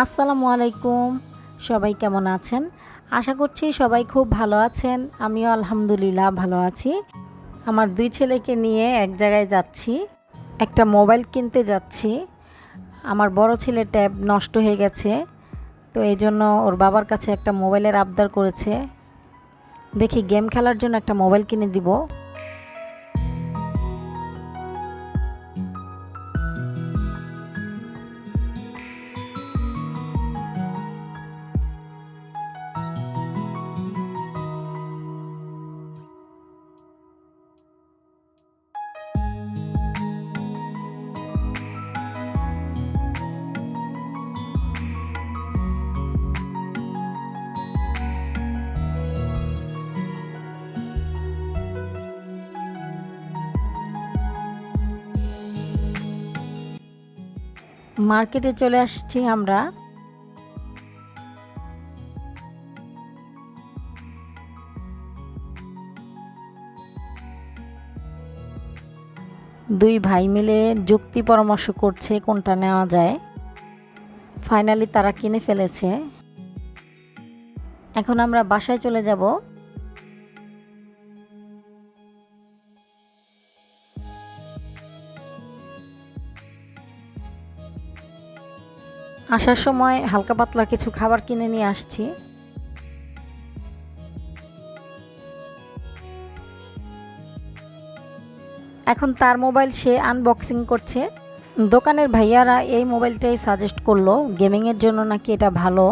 আসসালামু আলাইকুম। সবাই কেমন আছেন? আশা করছি সবাই খুব ভালো আছেন। আমিও আলহামদুলিল্লাহ ভালো আছি। আমার দুই ছেলেকে নিয়ে এক জায়গায় যাচ্ছি। একটা মোবাইল কিনতে যাচ্ছি। আমার বড় ছেলের ট্যাব নষ্ট হয়ে গেছে, তো এই জন্য ওর বাবার কাছে একটা মোবাইলের আবদার করেছে। দেখি গেম খেলার জন্য একটা মোবাইল কিনে দিব। মার্কেটে চলে আসছি আমরা। দুই ভাই মিলে যুক্তি পরামর্শ করছে কোনটা নেওয়া যায়। ফাইনালি তারা কিনে ফেলেছে। এখন আমরা বাসায় চলে যাব। আসার সময় হালকা পাতলা কিছু খাবার কিনে নিয়ে আসছি। এখন তার মোবাইল সে আনবক্সিং করছে। দোকানের ভাইয়ারা এই মোবাইলটাই সাজেস্ট করলো, গেমিংয়ের জন্য নাকি এটা ভালো।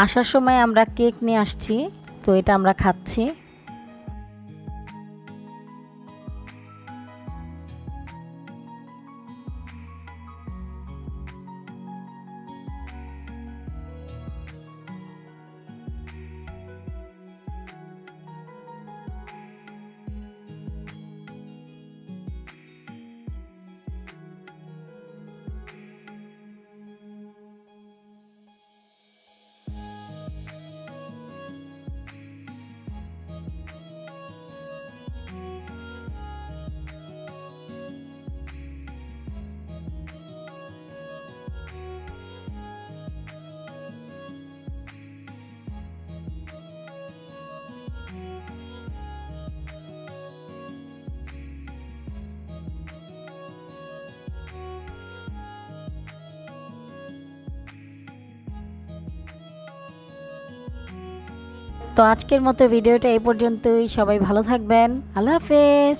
আসার সময় আমরা কেক নিয়ে আসছি, তো এটা আমরা খাচ্ছি। তো আজকের মতো ভিডিওটা এই পর্যন্তই। সবাই ভালো থাকবেন। আল্লাহ হাফেজ।